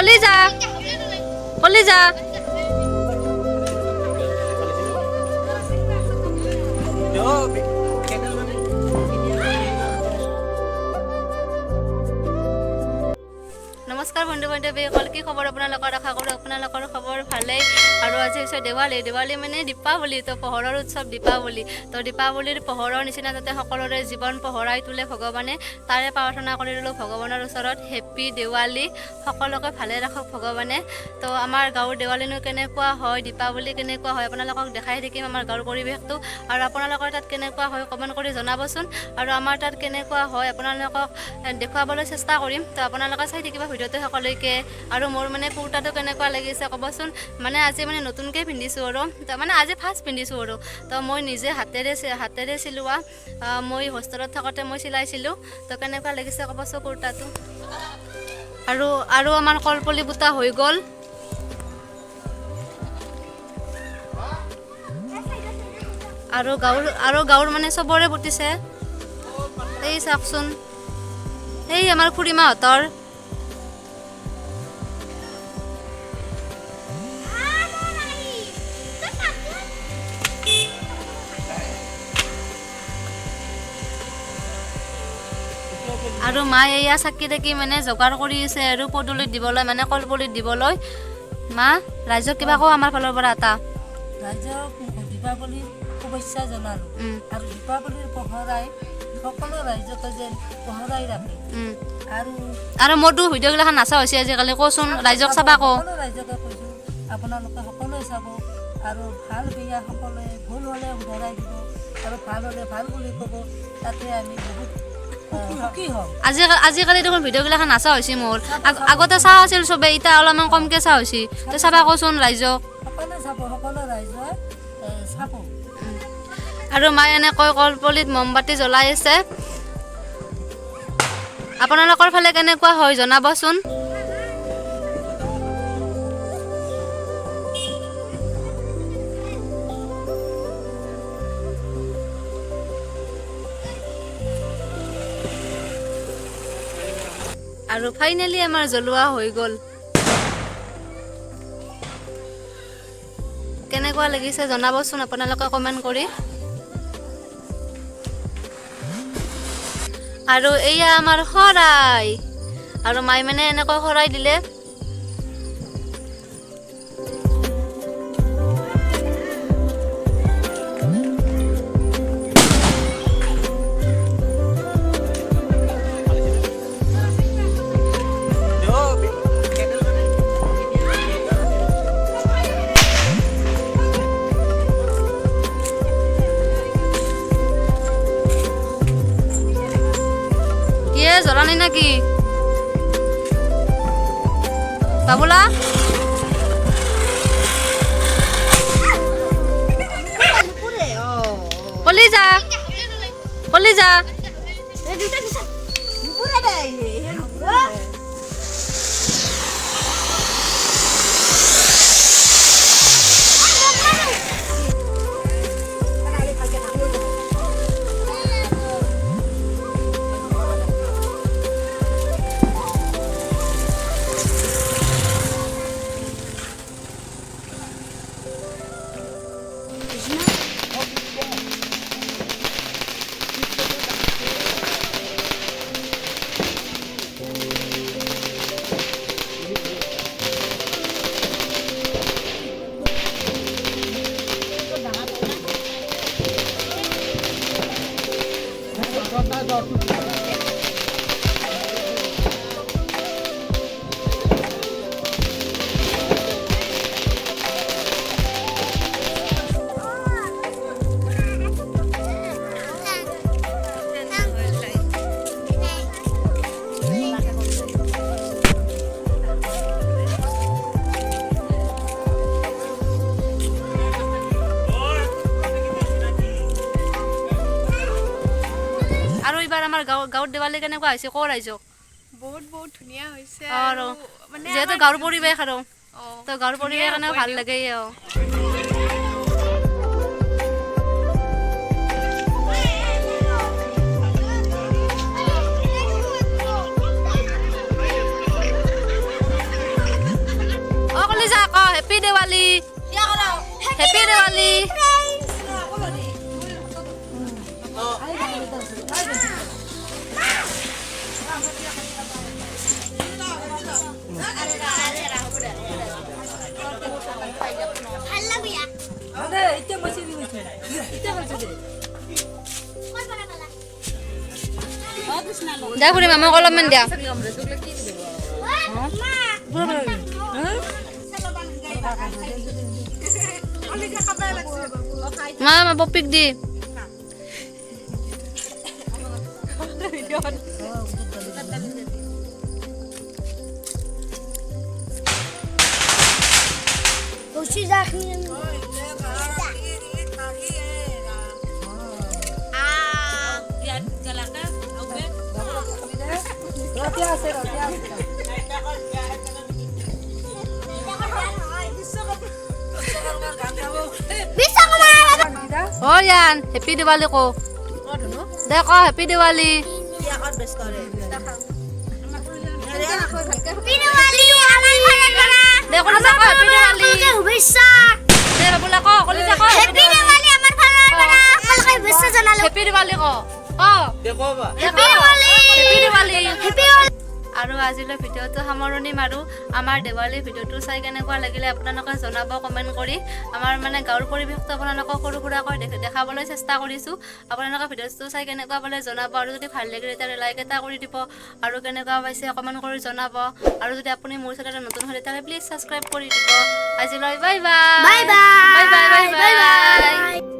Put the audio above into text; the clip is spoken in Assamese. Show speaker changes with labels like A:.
A: কলিজা কলিজা নমস্কাৰ বন্ধু বান্ধৱীসকল, কি খবৰ আপোনালোকৰ? আশা কৰোঁ আপোনালোকৰ খবৰ ভালেই। আৰু আজি হৈছে দেৱালী মানে দীপাৱলী, তো পোহৰৰ উৎসৱ দীপাৱলী। তো দীপাৱলীৰ পোহৰৰ নিচিনা যাতে সকলোৰে জীৱন পোহৰাই তোলে ভগৱানে, তাৰে প্ৰাৰ্থনা কৰিলোঁ ভগৱানৰ ওচৰত। হেপ্পী দেৱালী, সকলোকে ভালে ৰাখক ভগৱানে। তো আমাৰ গাঁৱৰ দেৱালীনো কেনেকুৱা হয়, দীপাৱলী কেনেকুৱা হয়, আপোনালোকক দেখাই থাকিম আমাৰ গাঁৱৰ পৰিৱেশটো। আৰু আপোনালোকৰ তাত কেনেকুৱা হয় কমেণ্ট কৰি জনাবচোন। আৰু আমাৰ তাত কেনেকুৱা হয় আপোনালোকক দেখুৱাবলৈ চেষ্টা কৰিম। তো আপোনালোকে চাই থাকিব ভিডিঅ'টো সকলোকে। আৰু মোৰ মানে কুৰ্তাটো কেনেকুৱা লাগিছে ক'বচোন। মানে আজি মানে নতুনকৈ পিন্ধিছোঁ আৰু মানে আজি ফাৰ্ষ্ট পিন্ধিছোঁ আৰু। তো মই নিজে হাতেৰে চিলোৱা, মই হোষ্টেলত থাকোঁতে মই চিলাইছিলোঁ। তো কেনেকুৱা লাগিছে ক'বচোন কুৰ্তাটো। আৰু আমাৰ কলপুলি বুটা হৈ গ'ল। আৰু গাঁৱৰ মানে চবৰে পুতিছে, এই চাওকচোন, এই আমাৰ খুৰীমাহঁতৰ। আৰু মায়ে এয়া চাকি থাকি মানে যোগাৰ কৰি আছে আৰু পদূলিত দিবলৈ, মানে কলপুলিত দিবলৈ। মা, ৰাইজক কিবা কওঁ আমাৰ ফালৰ পৰা এটা।
B: ৰাইজক দীপাৱলীৰ শুভেচ্ছা জনালোঁ। আৰু দীপাৱলীৰ পোহৰাই সকলো ৰাইজকে যেন পোহৰাই ৰাখে।
A: আৰু মোৰতো ভিডিঅ'গিলাখন নাচা হৈছে আজিকালি, কচোন ৰাইজক চাবা কওঁ।
B: সকলো ৰাইজকে কৈছোঁ, আপোনালোকে সকলোৱে চাব। আৰু ভাল বেয়া সকলোৱে ভুল হ'লে শুধৰাই দিব, আৰু ভাল হ'লে ভাল বুলি ক'ব। তাতে আমি বহুত সুখী হ'ম।
A: আজিকালি দেখোন ভিডিঅ'গিলাখন নাচা হৈছে মোৰ। আগতে চোৱা আছিল চবেই, এতিয়া অলপমান কমকৈ চোৱা হৈছে। তো চাবা কচোন ৰাইজক।
B: সকলোৱে চাব, সকলো ৰাইজে চাব।
A: আৰু মায়ে এনেকৈ কলপুলিত মমবাতি জ্বলাই আছে। আপোনালোকৰ ফালে কেনেকুৱা হয় জনাবচোন। আৰু ফাইনেলি আমাৰ জ্বলোৱা হৈ গ'ল। কেনেকুৱা লাগিছে জনাবচোন আপোনালোকে কমেণ্ট কৰি। আৰু এয়া আমাৰ শৰাই, আৰু মায়ে মানে এনেকৈ শৰাই দিলে। জ্বলা নাই নাকি বাবুলা? কলিজা কলিজা গাঁৱত দেৱালী কেনেকুৱা হৈছে ক ৰাইজক?
C: বহুত ধুনীয়া হৈছে।
A: আৰু যিহেতু গাঁৱৰ পৰিৱেশ আৰু তো গাঁৱৰ পৰিৱেশ কাৰণেও ভাল লাগে। হেপী দেৱালী হেপী দেৱালী
B: এতিয়া বসি দিছো এতিয়া বসি দে
A: যা ফুৰি মামাক অলপমান দিয়া মা পপিক দি
B: Roti আছে
A: অ ইয়ান হেপী দিৱালী কো দে ক হেপী দিৱালী দে কলি যা ক হেপী দিৱালী দে বাবুলা ক কলি যা ক হেপী দিৱালী ক হেপী দিৱালী আৰু আজিলৈ ভিডিঅ'টো সামৰণি মাৰোঁ আমাৰ দেৱালী ভিডিঅ'টো চাই কেনেকুৱা লাগিলে আপোনালোকে জনাব কমেণ্ট কৰি আমাৰ মানে গাঁৱৰ পৰিৱেশটো আপোনালোকক সৰু সুৰাকৈ দেখাবলৈ চেষ্টা কৰিছোঁ আপোনালোকে ভিডিঅ'টো চাই কেনেকুৱা পালে জনাব আৰু যদি ভাল লাগিলে তেতিয়া লাইক এটা কৰি দিব আৰু কেনেকুৱা পাইছে কমেণ্ট কৰি জনাব আৰু যদি আপুনি মোৰ চেনেলত নতুন হ'লে তেতিয়াহ'লে প্লিজ ছাবস্ক্ৰাইব কৰি দিব আজিলৈ bye bye bye bye bye bye bye